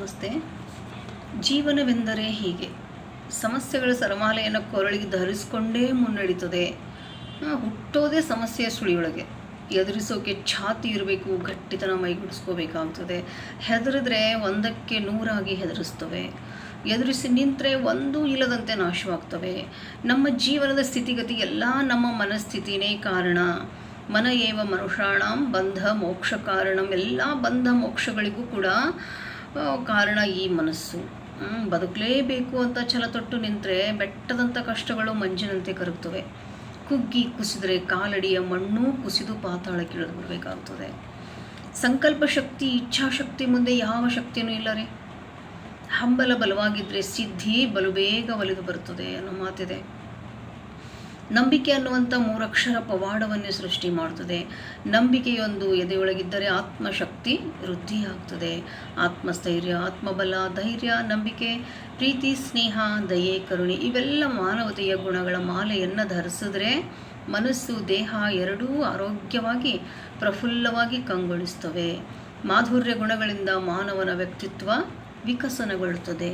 ನಮಸ್ತೆ. ಜೀವನವೆಂದರೆ ಹೀಗೆ, ಸಮಸ್ಯೆಗಳ ಸರಮಾಲೆಯನ್ನು ಕೊರಳಿಗೆ ಧರಿಸಿಕೊಂಡೇ ಮುನ್ನಡೀತದೆ. ಹುಟ್ಟೋದೇ ಸಮಸ್ಯೆಯ ಸುಳಿಯೊಳಗೆ. ಎದುರಿಸೋಕೆ ಛಾತಿ ಇರಬೇಕು, ಗಟ್ಟಿತನ ಮೈಗೂಡಿಸ್ಕೋಬೇಕಾಗ್ತದೆ. ಹೆದರಿದ್ರೆ ಒಂದಕ್ಕೆ ನೂರಾಗಿ ಹೆದರಿಸ್ತವೆ. ಎದುರಿಸಿ ನಿಂತರೆ ಒಂದೂ ಇಲ್ಲದಂತೆ ನಾಶವಾಗ್ತವೆ. ನಮ್ಮ ಜೀವನದ ಸ್ಥಿತಿಗತಿ ಎಲ್ಲ ನಮ್ಮ ಮನಸ್ಥಿತಿನೇ ಕಾರಣ. ಮನ ಏವ ಮನುಷ್ಯಾಣಂ ಬಂಧ ಮೋಕ್ಷ ಕಾರಣಂ. ಎಲ್ಲ ಬಂಧ ಮೋಕ್ಷಗಳಿಗೂ ಕೂಡ ಕಾರಣ ಈ ಮನಸ್ಸು. ಬದುಕಲೇಬೇಕು ಅಂತ ಛಲ ತೊಟ್ಟು ನಿಂತರೆ ಬೆಟ್ಟದಂಥ ಕಷ್ಟಗಳು ಮಂಜಿನಂತೆ ಕರಗ್ತವೆ. ಕುಗ್ಗಿ ಕುಸಿದರೆ ಕಾಲಡಿಯ ಮಣ್ಣು ಕುಸಿದು ಪಾತಾಳಕ್ಕೆ ಇಳಿದು ಬಿಡಬೇಕಾಗ್ತದೆ. ಸಂಕಲ್ಪ ಶಕ್ತಿ, ಇಚ್ಛಾಶಕ್ತಿ ಮುಂದೆ ಯಾವ ಶಕ್ತಿಯೂ ಇಲ್ಲ ರೀ. ಹಂಬಲ ಬಲವಾಗಿದ್ದರೆ ಸಿದ್ಧಿ ಬಲು ಬೇಗ ಒಲಿದು ಬರ್ತದೆ ಅನ್ನೋ ಮಾತಿದೆ. ನಂಬಿಕೆ ಅನ್ನುವಂಥ 3 ಅಕ್ಷರ ಪವಾಡವನ್ನೇ ಸೃಷ್ಟಿ ಮಾಡ್ತದೆ. ನಂಬಿಕೆಯೊಂದು ಎದೆಯೊಳಗಿದ್ದರೆ ಆತ್ಮಶಕ್ತಿ ವೃದ್ಧಿಯಾಗ್ತದೆ. ಆತ್ಮಸ್ಥೈರ್ಯ, ಆತ್ಮಬಲ, ಧೈರ್ಯ, ನಂಬಿಕೆ, ಪ್ರೀತಿ, ಸ್ನೇಹ, ದಯೆ, ಕರುಣೆ ಇವೆಲ್ಲ ಮಾನವತೆಯ ಗುಣಗಳ ಮಾಲೆಯನ್ನು ಧರಿಸಿದ್ರೆ ಮನಸ್ಸು, ದೇಹ ಎರಡೂ ಆರೋಗ್ಯವಾಗಿ ಪ್ರಫುಲ್ಲವಾಗಿ ಕಂಗೊಳಿಸ್ತವೆ. ಮಾಧುರ್ಯ ಗುಣಗಳಿಂದ ಮಾನವನ ವ್ಯಕ್ತಿತ್ವ ವಿಕಸನಗೊಳ್ಳುತ್ತದೆ.